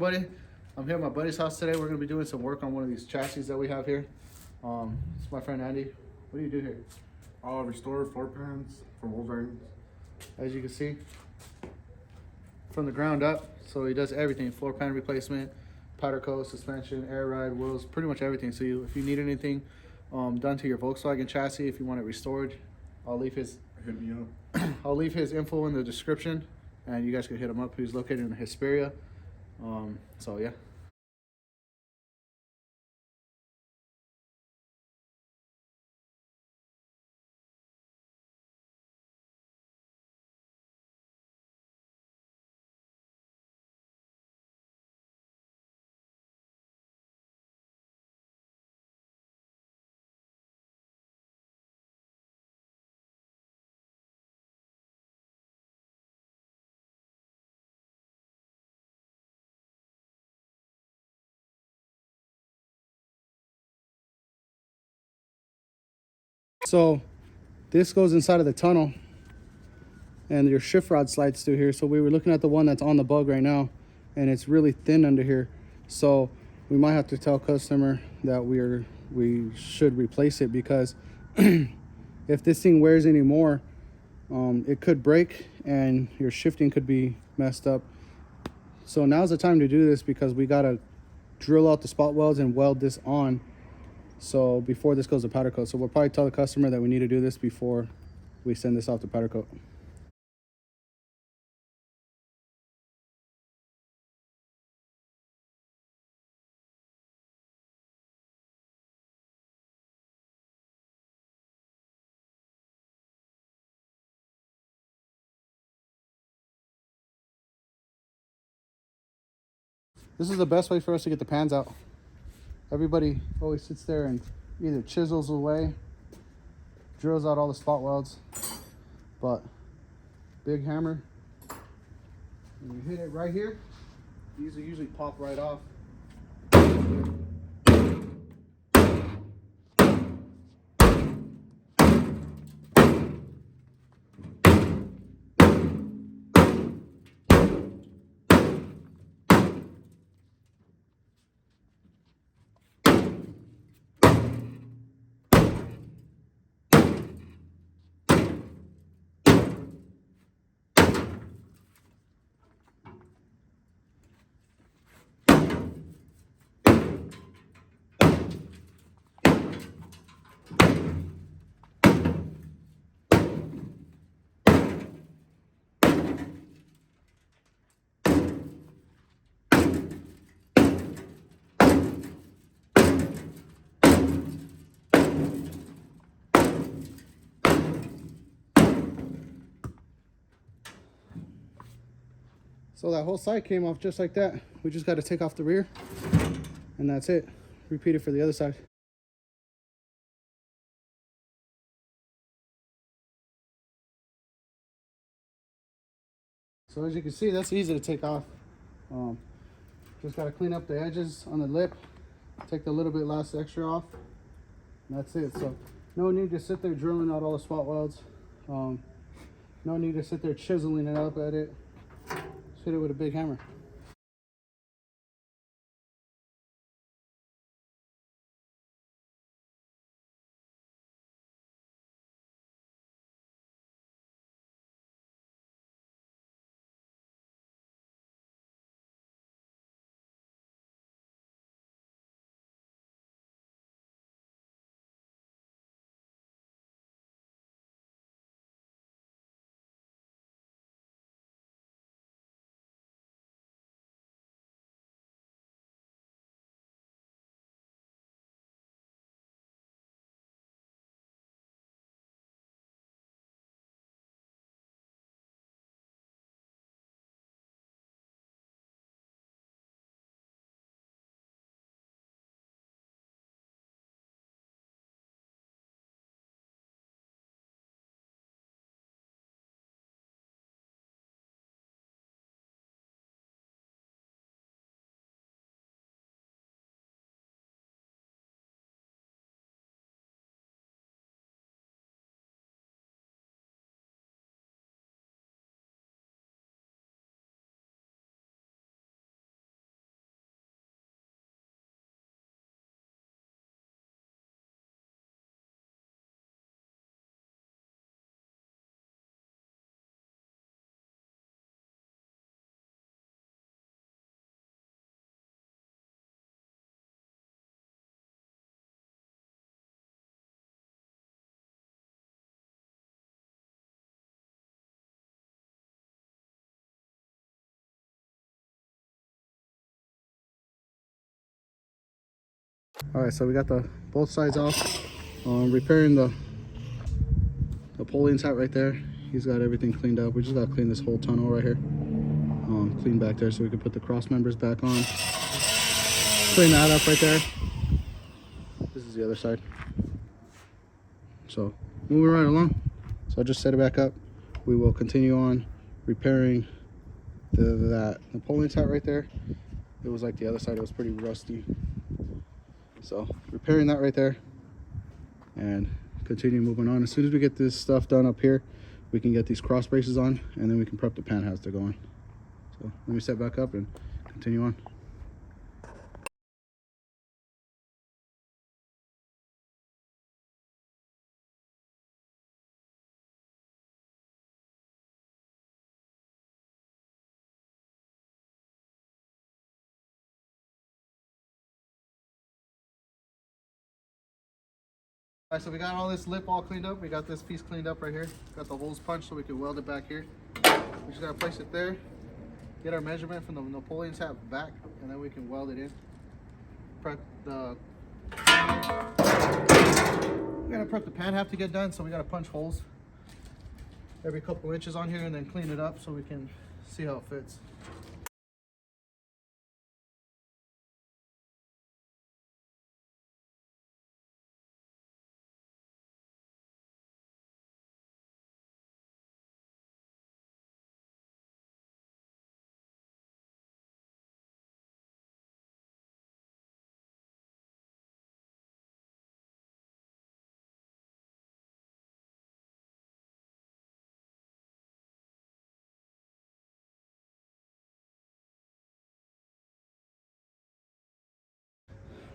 everybody? I'm here at my buddy's house today. We're gonna be doing some work on one of these chassis that we have here. It's my friend Andy. What do you do here? I'll restore floor pans for Volkswagen. As you can see, from the ground up. So he does everything: floor pan replacement, powder coat, suspension, air ride, wheels, pretty much everything. So if you need anything done to your Volkswagen chassis, if you want it restored, I'll leave his Hit me up. I'll leave his info in the description, and you guys can hit him up. He's located in Hesperia. So yeah. So this goes inside of the tunnel, and your shift rod slides through here. So we were looking at the one that's on the bug right now, and it's really thin under here. So we might have to tell customer that we should replace it, because if this thing wears anymore, it could break and your shifting could be messed up. So now's the time to do this, because we gotta drill out the spot welds and weld this on, so before this goes to powder coat. So we'll probably tell the customer that we need to do this before we send this off to powder coat. This is the best way for us to get the pans out. Everybody always sits there and either chisels away, drills out all the spot welds, but big hammer, and you hit it right here, these will usually pop right off. So that whole side came off just like that. We just got to take off the rear, and that's it. Repeat it for the other side. So as you can see, that's easy to take off. Just got to clean up the edges on the lip, take the little bit last extra off, and that's it. So no need to sit there drilling out all the spot welds. No need to sit there chiseling it up at it. Just hit it with a big hammer. All right, so we got the both sides off. Repairing the Napoleon's hat right there. He's got everything cleaned up. We just got to clean this whole tunnel right here. Clean back there so we can put the cross members back on. Clean that up right there. This is the other side. So moving right along. So I just set it back up. We will continue on repairing that Napoleon's hat right there. It was like the other side, it was pretty rusty. So repairing that right there and continue moving on. As soon as we get this stuff done up here, we can get these cross braces on and then we can prep the pan house to go on. So let me set back up and continue on. All right, so we got all this lip all cleaned up. We got this piece cleaned up right here. Got the holes punched so we can weld it back here. We just gotta place it there, get our measurement from the Napoleon's hat back, and then we can weld it in. Prep the, we gotta prep the pan half to get done, so we gotta punch holes every couple inches on here and then clean it up so we can see how it fits.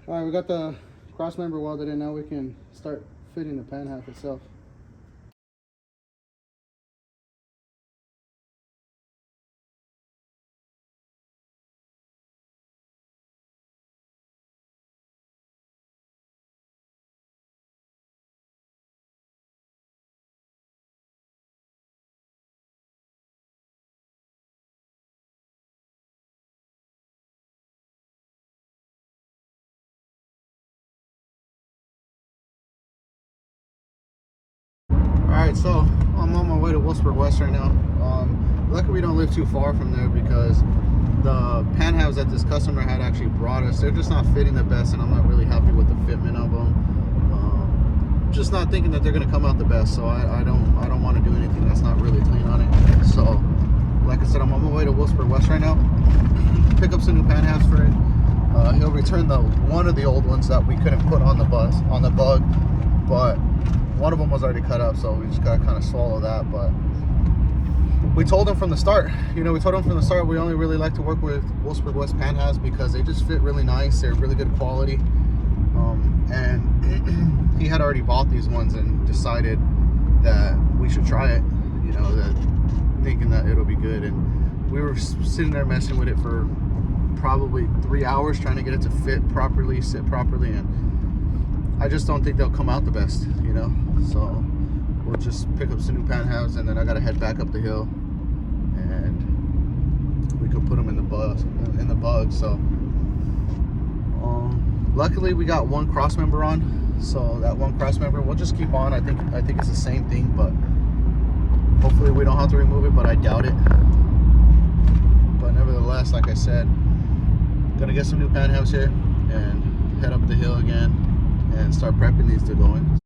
All right, we got the cross member welded in. Now we can start fitting the pan half itself. All right, so I'm on my way to Wolfsburg West right now. Luckily we don't live too far from there because the pan halves that this customer had actually brought us, they're just not fitting the best, and I'm not really happy with the fitment of them. Just not thinking that they're gonna come out the best, so I don't want to do anything that's not really clean on it. So, like I said, I'm on my way to Wolfsburg West right now. Pick up some new pan halves for it. He'll return the one of the old ones that we couldn't put on the bug, but one of them was already cut up, so we just gotta kind of swallow that. But we told him from the start, we only really like to work with Wolfsburg West pan halves because they just fit really nice. They're really good quality. And he had already bought these ones and decided that we should try it, that thinking that it'll be good. And we were sitting there messing with it for probably 3 hours trying to get it to fit properly, sit properly, and I just don't think they'll come out the best, So we'll just pick up some new pan halves, and then I gotta head back up the hill, and we could put them in the bug. So luckily we got one cross member on, so that one cross member we'll just keep on. I think it's the same thing, but hopefully we don't have to remove it, but I doubt it. But nevertheless, like I said, gonna get some new pan halves here and head up the hill again and start prepping these to go in.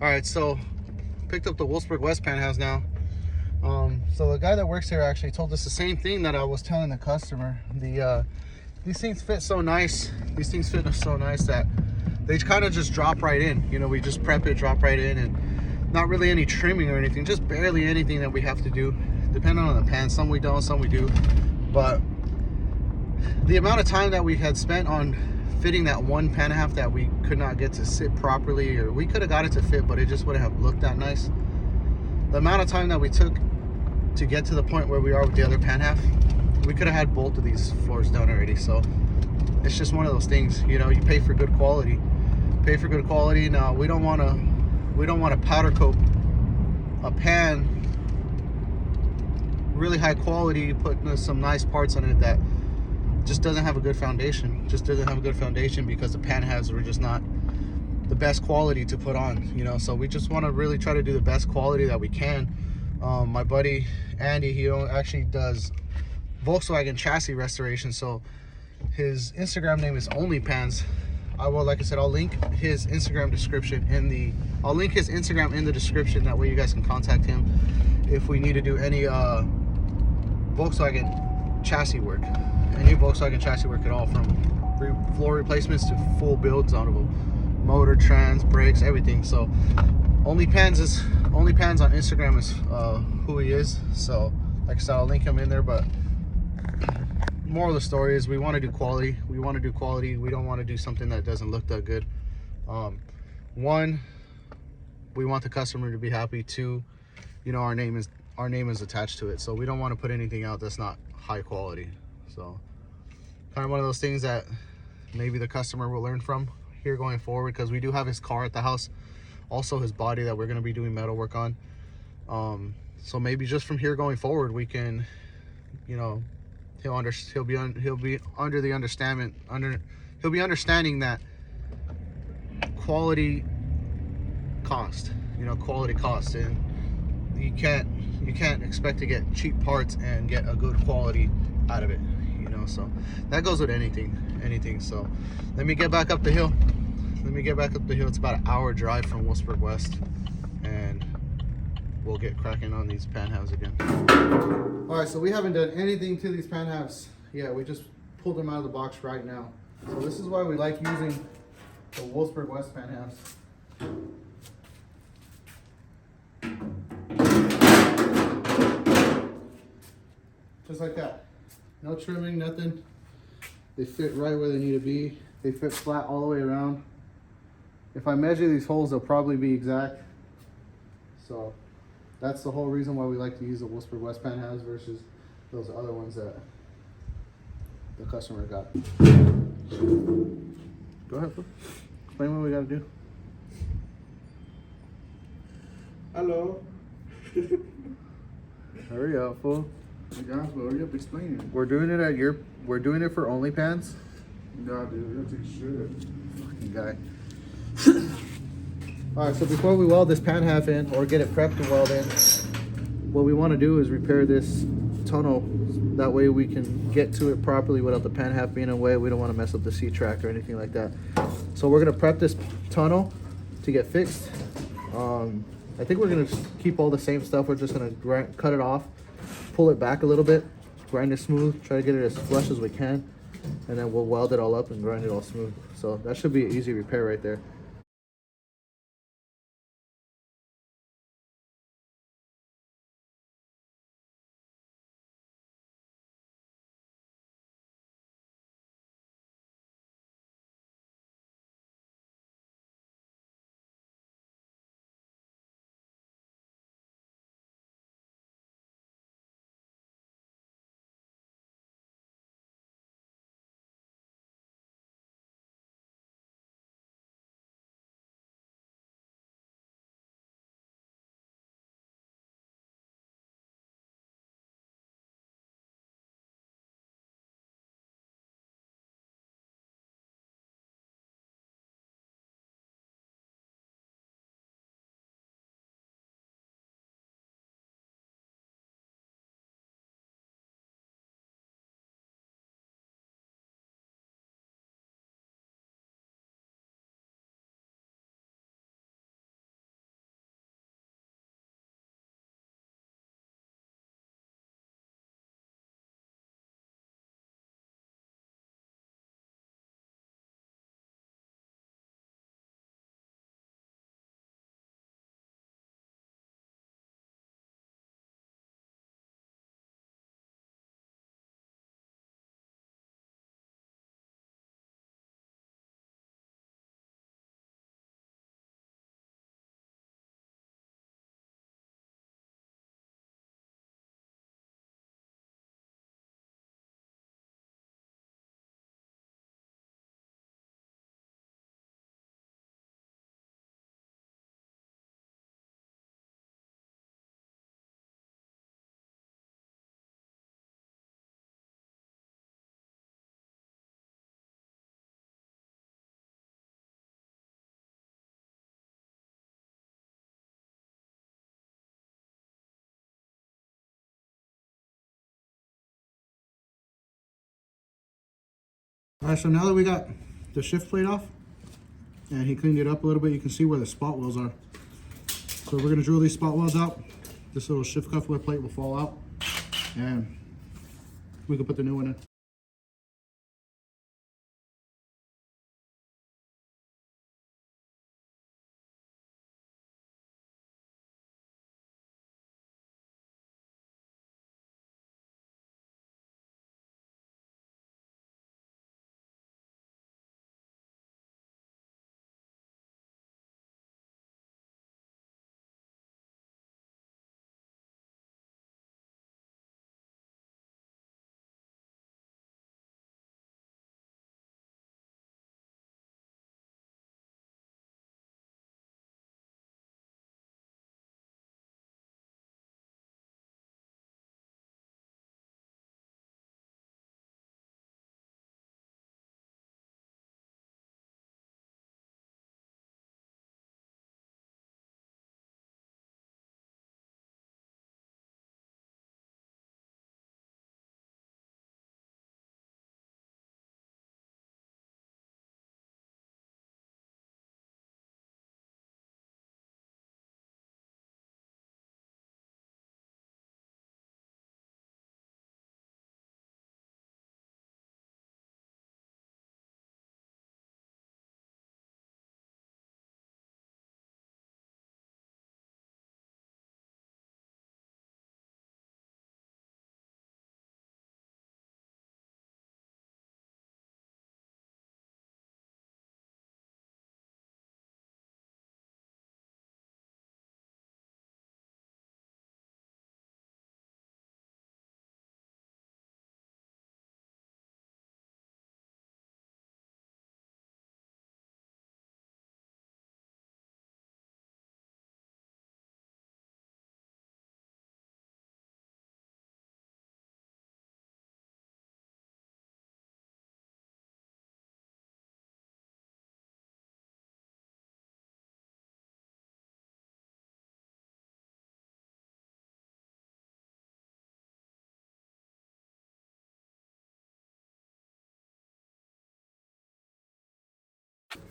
All right, so picked up the Wolfsburg West pan house now. So the guy that works here actually told us the same thing that I was telling the customer. These things fit so nice. These things fit so nice that they kind of just drop right in. You know, we just prep it, drop right in, and not really any trimming or anything, just barely anything that we have to do, depending on the pan. Some we don't, some we do. But the amount of time that we had spent on fitting that one pan and a half that we could not get to sit properly, or we could have got it to fit, but it just wouldn't have looked that nice. The amount of time that we took to get to the point where we are with the other pan half, we could have had both of these floors done already. So it's just one of those things, you know, you pay for good quality. Pay for good quality. Now we don't want to powder coat a pan really high quality, putting some nice parts on it that just doesn't have a good foundation. Just doesn't have a good foundation because the pan halves were just not the best quality to put on, you know. So we just want to really try to do the best quality that we can. My buddy Andy, he actually does Volkswagen chassis restoration, so his Instagram name is Only Pans. I will, like I said, I'll link his Instagram description in the description. That way you guys can contact him if we need to do any Volkswagen chassis work, any Volkswagen chassis work at all, from floor replacements to full builds out of a motor, trans, brakes, everything. So Only Pans on Instagram is who he is. So like I said, I'll link him in there. But moral of the story is we want to do quality. We want to do quality. We don't want to do something that doesn't look that good. One, we want the customer to be happy. Two, you know, our name is attached to it, so we don't want to put anything out that's not high quality. So kind of one of those things that maybe the customer will learn from here going forward, because we do have his car at the house, also his body that we're going to be doing metal work on. So maybe just from here going forward, we can, you know, he'll be understanding that quality cost, you know, quality cost, and you can't expect to get cheap parts and get a good quality out of it, you know. So that goes with anything. So let me get back up the hill. It's about an hour drive from Wolfsburg West, and we'll get cracking on these pan halves again. All right, so we haven't done anything to these pan halves. Yeah, we just pulled them out of the box right now. So this is why we like using the Wolfsburg West pan halves. Just like that. No trimming, nothing. They fit right where they need to be. They fit flat all the way around. If I measure these holes, they'll probably be exact. So that's the whole reason why we like to use the Wolfsburg West pan halves versus those other ones that the customer got. Go ahead, fool. Explain what we gotta do. Hello. Hurry up, fool. Hey guys, well, hurry up explaining. We're doing it for Only Pans. God, dude, that's a shit. Fucking guy. All right, so before we weld this pan half in or get it prepped to weld in, what we want to do is repair this tunnel. That way we can get to it properly without the pan half being in the way. We don't want to mess up the C-track or anything like that. So we're gonna prep this tunnel to get fixed. I think we're gonna keep all the same stuff. We're just gonna cut it off, pull it back a little bit, grind it smooth, try to get it as flush as we can, and then we'll weld it all up and grind it all smooth. So that should be an easy repair right there. All right, so now that we got the shift plate off and he cleaned it up a little bit, you can see where the spot welds are. So we're gonna drill these spot welds out. This little shift cuff plate will fall out and we can put the new one in.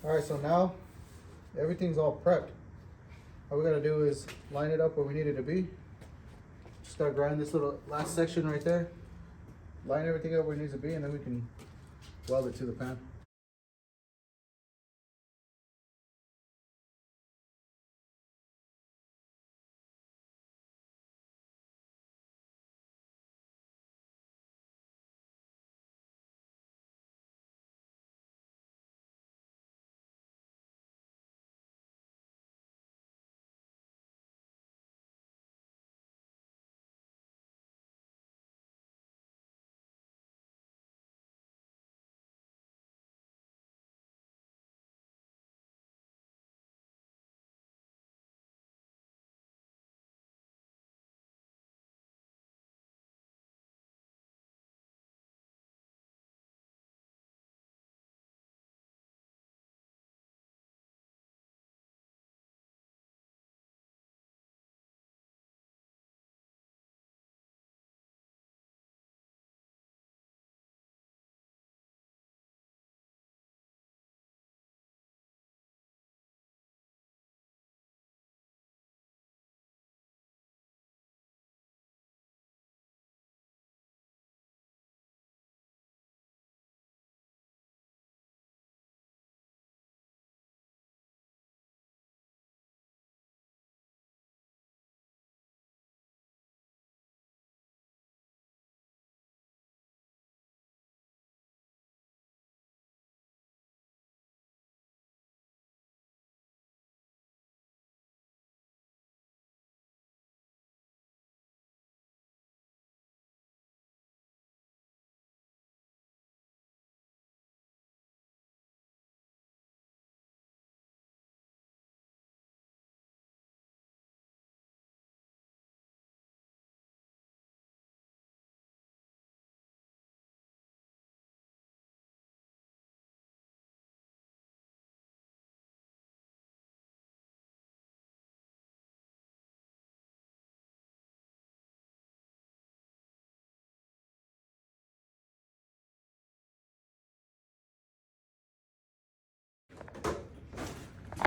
All right, so now everything's all prepped. All we gotta do is line it up where we need it to be. Just gotta grind this little last section right there, line everything up where it needs to be, and then we can weld it to the pan.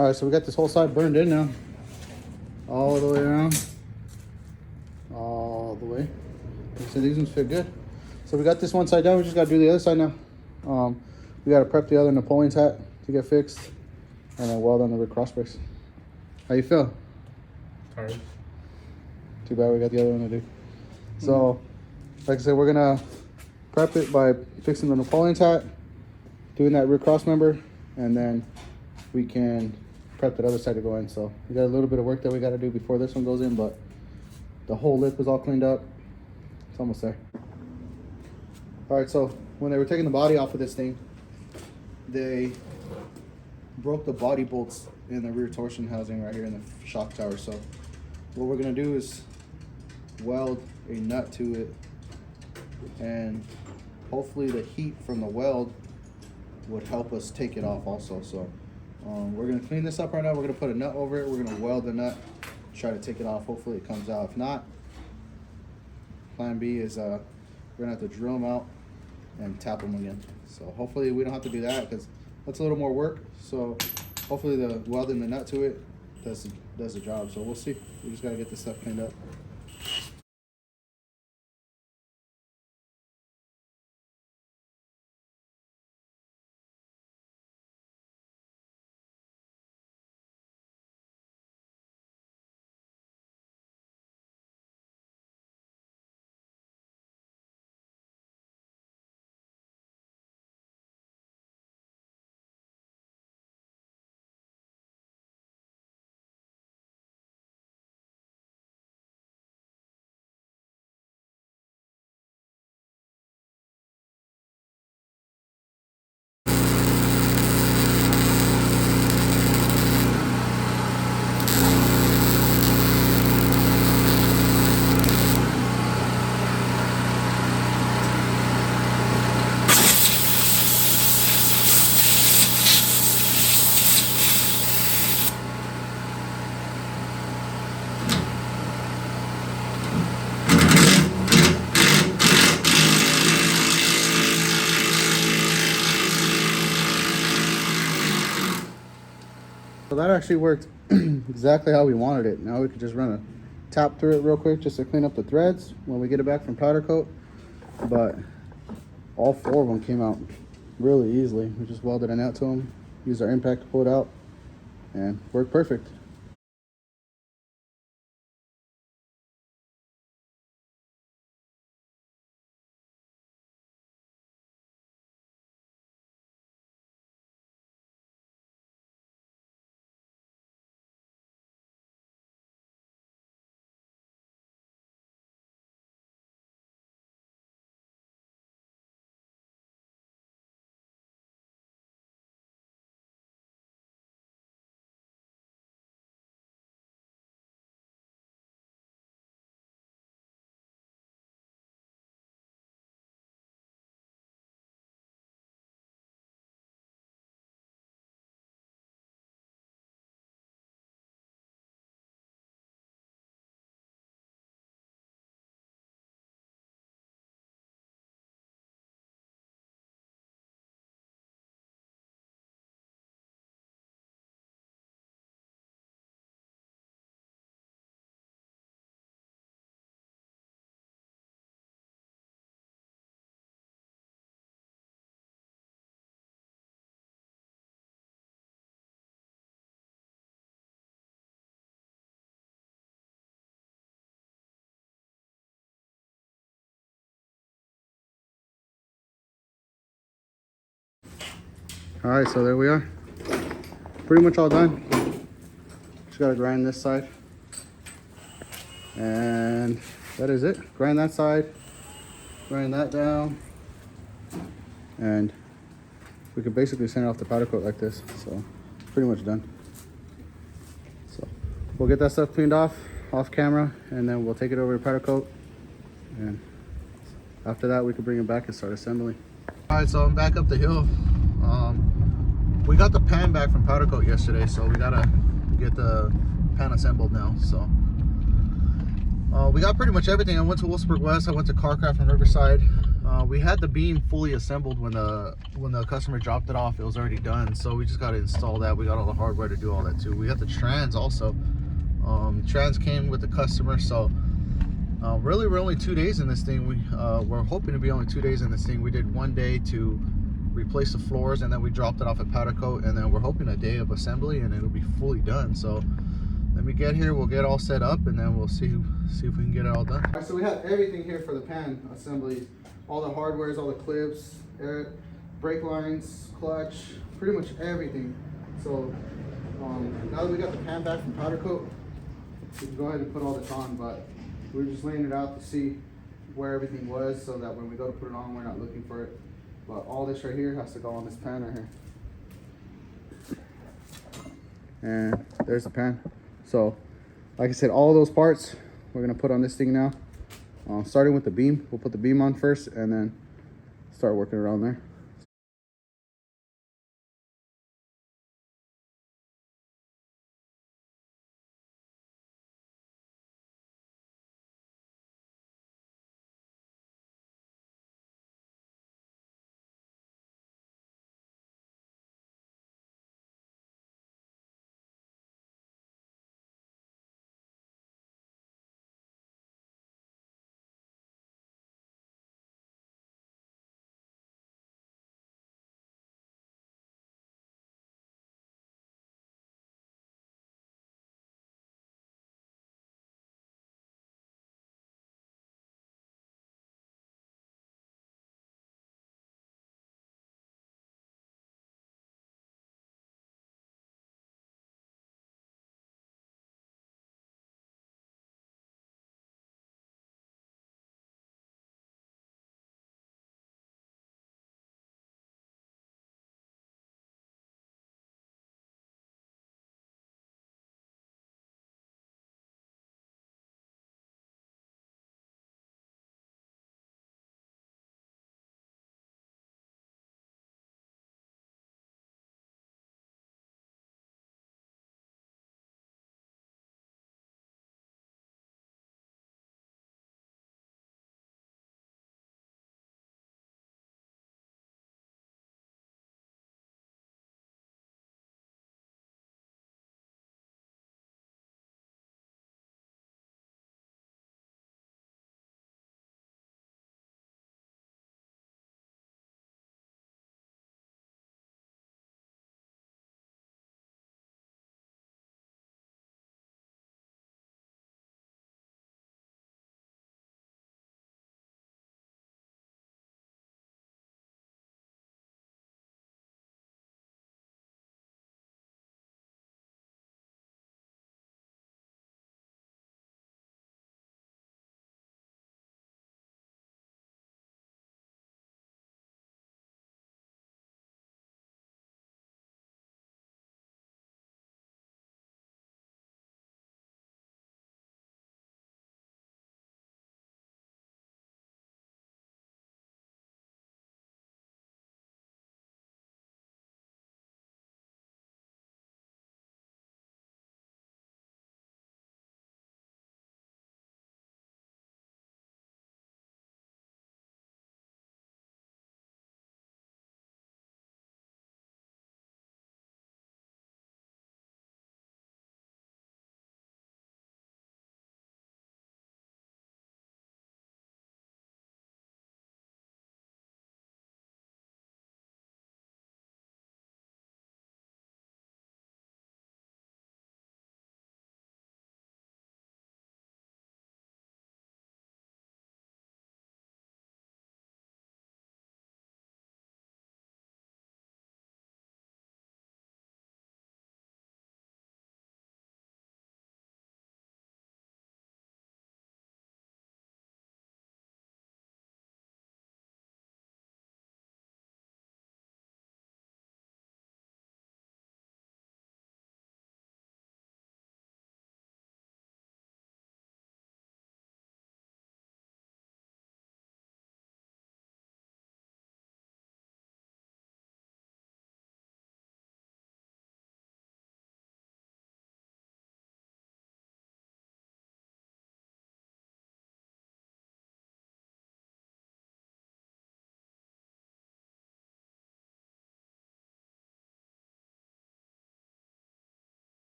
All right, so we got this whole side burned in now, all the way around, all the way. So these ones fit good. So we got this one side down. We just got to do the other side now. We got to prep the other Napoleon's hat to get fixed, and then weld on the rear cross brakes. How you feel? Tired. Too bad we got the other one to do. So, like I said, we're gonna prep it by fixing the Napoleon's hat, doing that rear cross member, and then we can prep that other side to go in. So we got a little bit of work that we got to do before this one goes in, but the whole lip is all cleaned up. It's almost there. All right, so when they were taking the body off of this thing, they broke the body bolts in the rear torsion housing right here in the shock tower. So what we're gonna do is weld a nut to it, and hopefully the heat from the weld would help us take it off also. So we're gonna clean this up right now. We're gonna put a nut over it. We're gonna weld the nut, try to take it off. Hopefully it comes out. If not, plan B is we're gonna have to drill them out and tap them again. So hopefully we don't have to do that, because that's a little more work. So hopefully the welding the nut to it does the job. So we'll see. We just gotta get this stuff cleaned up. So that actually worked exactly how we wanted it. Now we could just run a tap through it real quick just to clean up the threads when we get it back from powder coat. But all four of them came out really easily. We just welded a nut to them, used our impact to pull it out, and worked perfect. All right, so there we are. Pretty much all done. Just gotta grind this side. And that is it. Grind that side, grind that down. And we could basically send it off the powder coat like this. So pretty much done. So we'll get that stuff cleaned off camera, and then we'll take it over to powder coat. And after that, we could bring it back and start assembling. All right, so I'm back up the hill. We got the pan back from powder coat yesterday, so we gotta get the pan assembled now. So We got pretty much everything. I went to Wolfsburg West. I went to Carcraft from Riverside. We had the beam fully assembled when the customer dropped it off. It was already done, so we just got to install that. We got all the hardware to do all that too. We got the trans also. Trans came with the customer, so really we're only 2 days in this thing. We're hoping to be only 2 days in this thing. We did 1 day to replace the floors, and then we dropped it off at powder coat, and then we're hoping a day of assembly and it'll be fully done. So let me get here, we'll get all set up, and then we'll see if we can get it all done. All right, so we have everything here for the pan assembly. All the hardwares, all the clips, brake lines, clutch, pretty much everything. So now that we got the pan back from powder coat, we can go ahead and put all this on, but we're just laying it out to see where everything was so that when we go to put it on, we're not looking for it. But all this right here has to go on this pan right here. And there's the pan. So, like I said, all those parts we're gonna put on this thing now. Starting with the beam, we'll put the beam on first and then start working around there.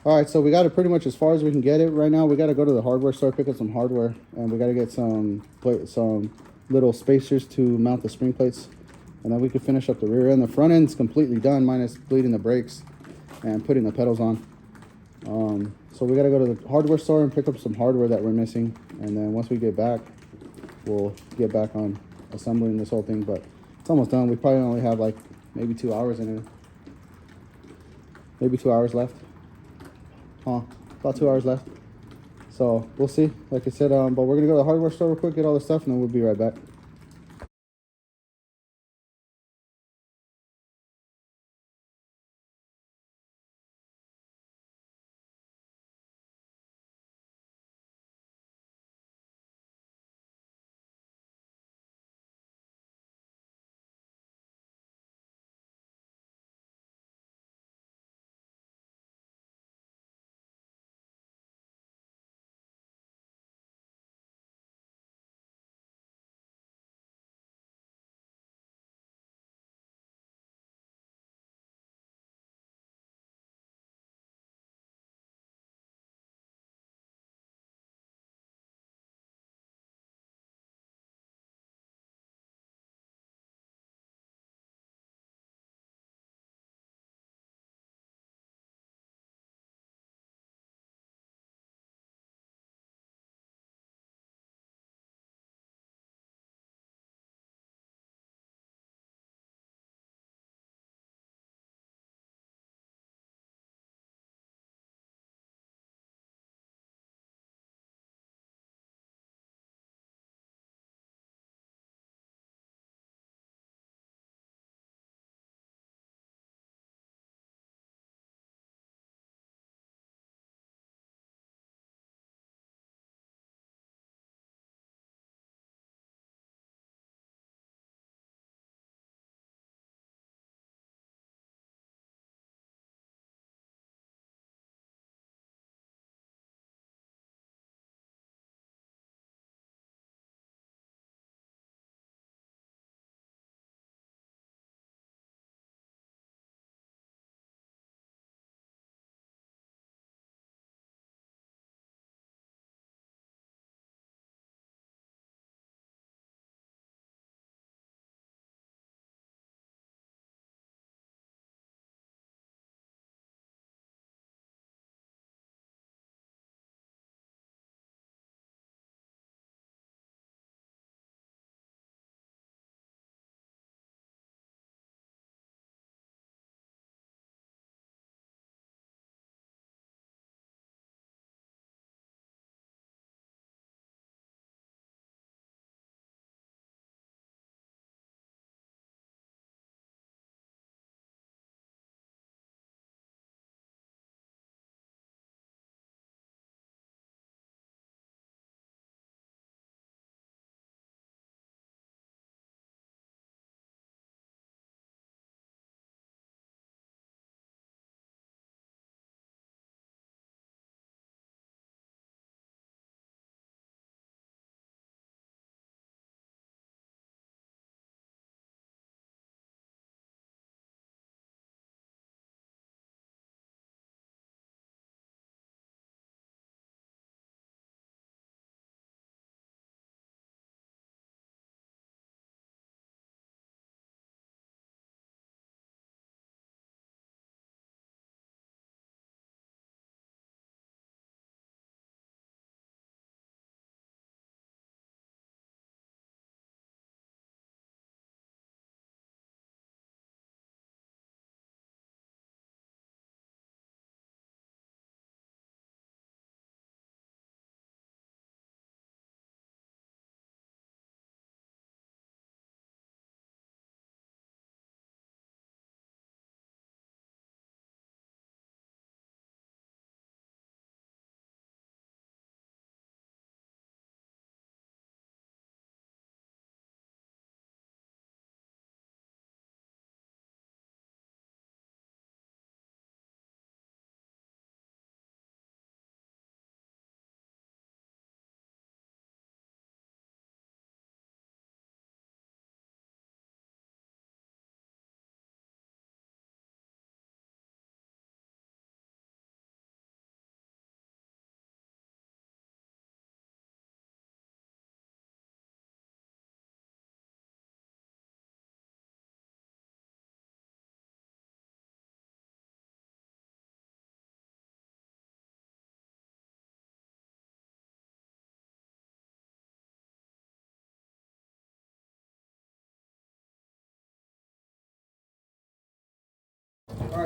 All right, so we got it pretty much as far as we can get it right now. We got to go to the hardware store, pick up some hardware, and we got to get some little spacers to mount the spring plates, and then we could finish up the rear end. The front end's completely done, minus bleeding the brakes and putting the pedals on. So we got to go to the hardware store and pick up some hardware that we're missing, and then once we get back, we'll get back on assembling this whole thing. But it's almost done. We probably only have like maybe 2 hours in it. Maybe 2 hours left. About 2 hours left. So we'll see. Like I said, but we're gonna go to the hardware store real quick, get all the stuff, and then we'll be right back.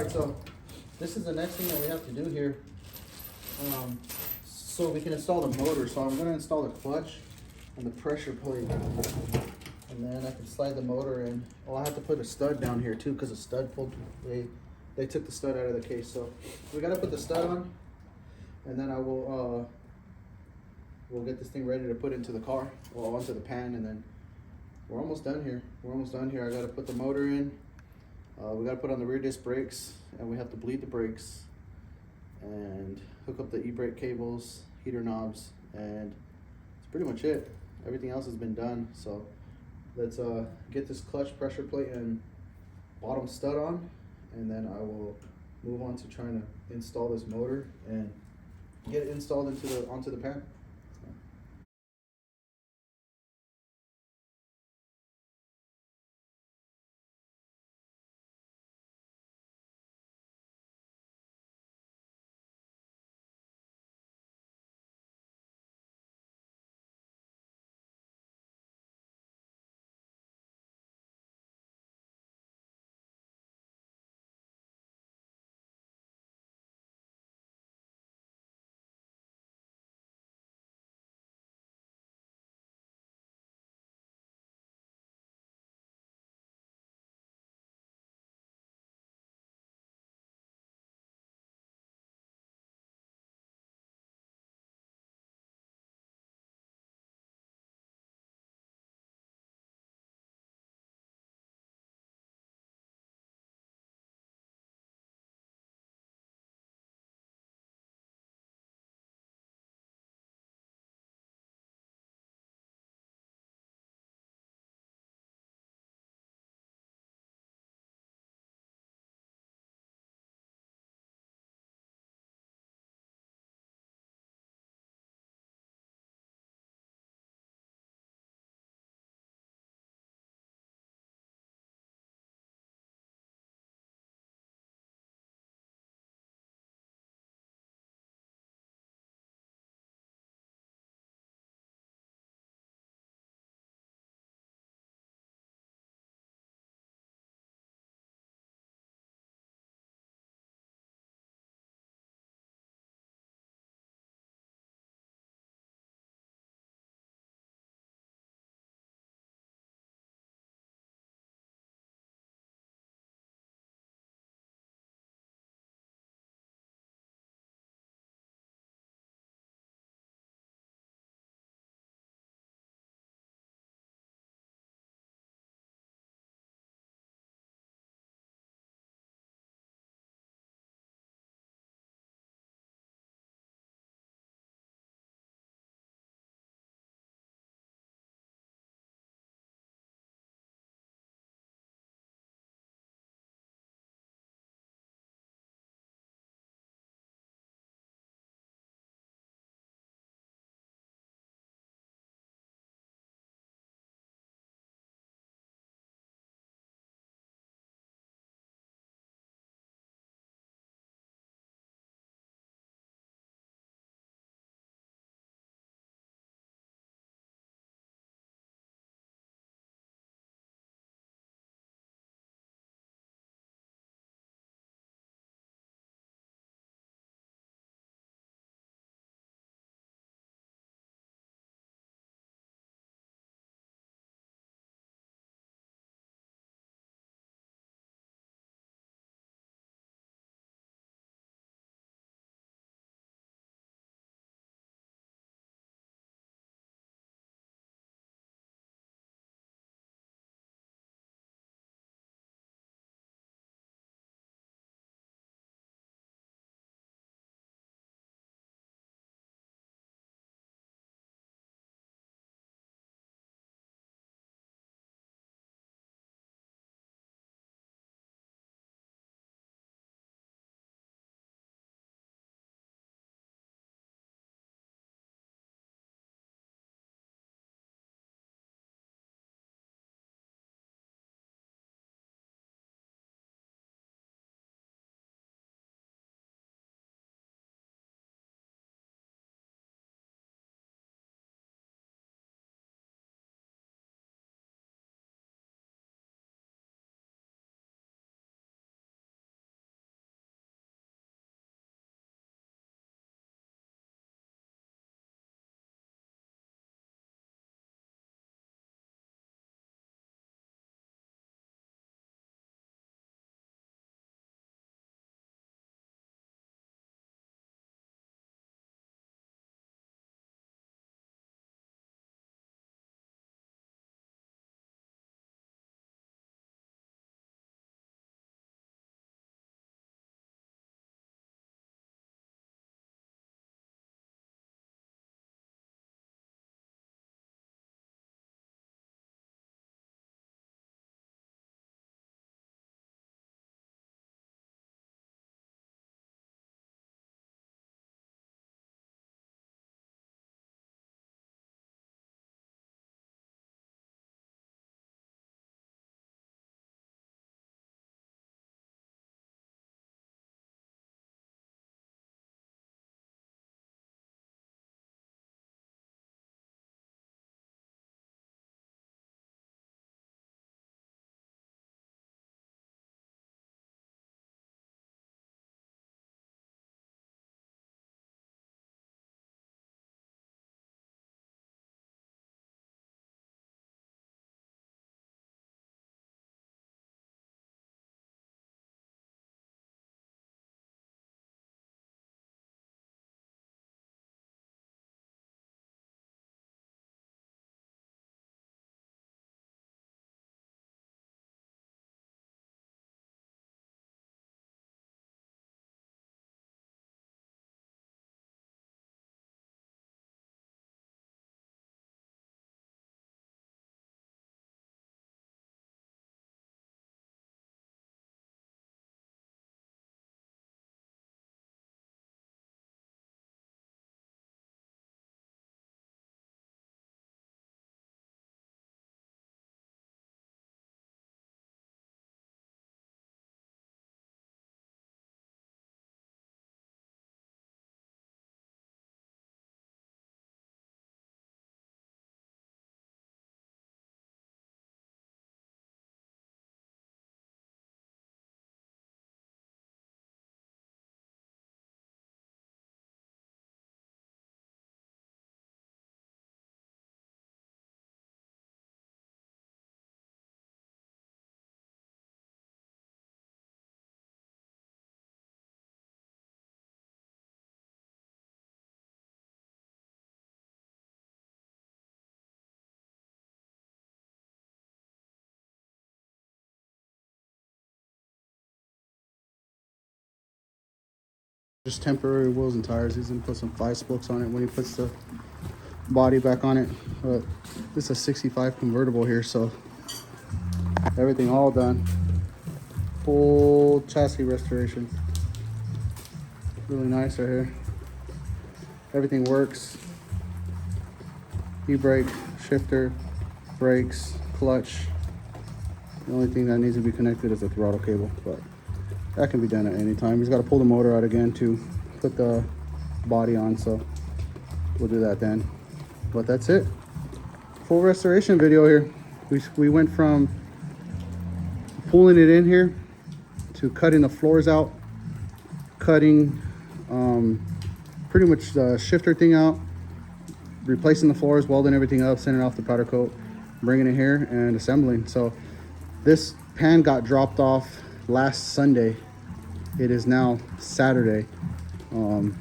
right, so this is the next thing that we have to do here. So we can install the motor. So I'm gonna install the clutch and the pressure plate. And then I can slide the motor in. Oh, I have to put a stud down here too, because the stud pulled, they took the stud out of the case. So we gotta put the stud on, and then I will, we'll get this thing ready to put into the car, or onto the pan, and then we're almost done here. We're almost done here. I gotta put the motor in. We gotta put on the rear disc brakes, and we have to bleed the brakes, and hook up the e-brake cables, heater knobs, and that's pretty much it. Everything else has been done. So let's get this clutch, pressure plate, and bottom stud on, and then I will move on to trying to install this motor and get it installed onto the pan. Just temporary wheels and tires. He's gonna put some 5 spokes on it when he puts the body back on it. But this is a 65 convertible here, so everything all done. Full chassis restoration. Really nice right here. Everything works. E-brake, shifter, brakes, clutch. The only thing that needs to be connected is the throttle cable, but that can be done at any time. He's got to pull the motor out again to put the body on, so we'll do that then. But that's it. Full restoration video here. We went from pulling it in here to cutting the floors out, cutting pretty much the shifter thing out, replacing the floors, welding everything up, sending off the powder coat, bringing it here and assembling. So this pan got dropped off last Sunday. It is now Saturday.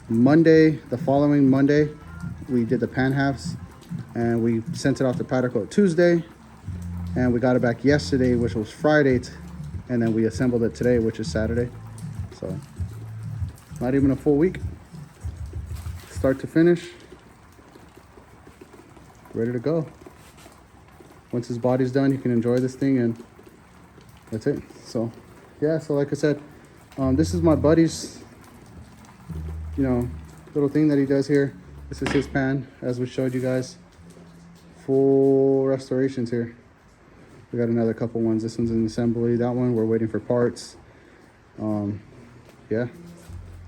Monday, the following Monday, we did the pan halves and we sent it off to powder coat Tuesday, and we got it back yesterday, which was Friday, and then we assembled it today, which is Saturday. So not even a full week, start to finish, ready to go. Once his body's done, he can enjoy this thing, and that's it. So yeah, so like I said, this is my buddy's, you know, little thing that he does here. This is his pan, as we showed you guys. Full restorations here. We got another couple ones. This one's in assembly. That one we're waiting for parts. Yeah,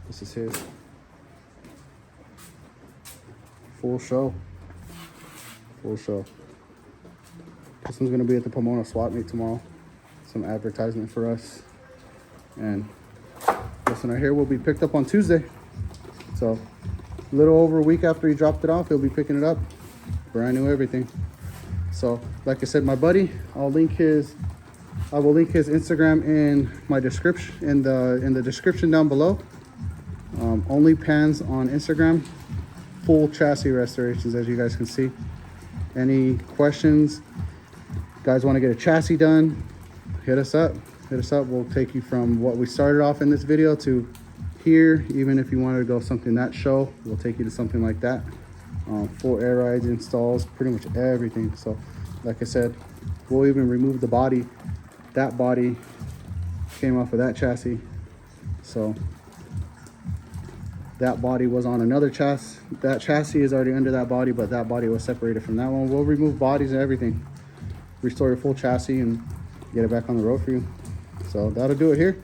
this is his. Full show. Full show. This one's gonna be at the Pomona swap meet tomorrow. Some advertisement for us. And this one right here will be picked up on Tuesday. So a little over a week after he dropped it off, he'll be picking it up. Brand new everything. So like I said, my buddy, I will link his Instagram in my description, in the description down below. Only pans on Instagram. Full chassis restorations, as you guys can see. Any questions, guys want to get a chassis done, hit us up. We'll take you from what we started off in this video to here. Even if you wanted to go something that show, we'll take you to something like that. Full air rides, installs, pretty much everything. So like I said, we'll even remove the body. That body came off of that chassis, so that body was on another chassis. That chassis is already under that body, but that body was separated from that one. We'll remove bodies and everything, restore your full chassis, and get it back on the road for you. So that'll do it here.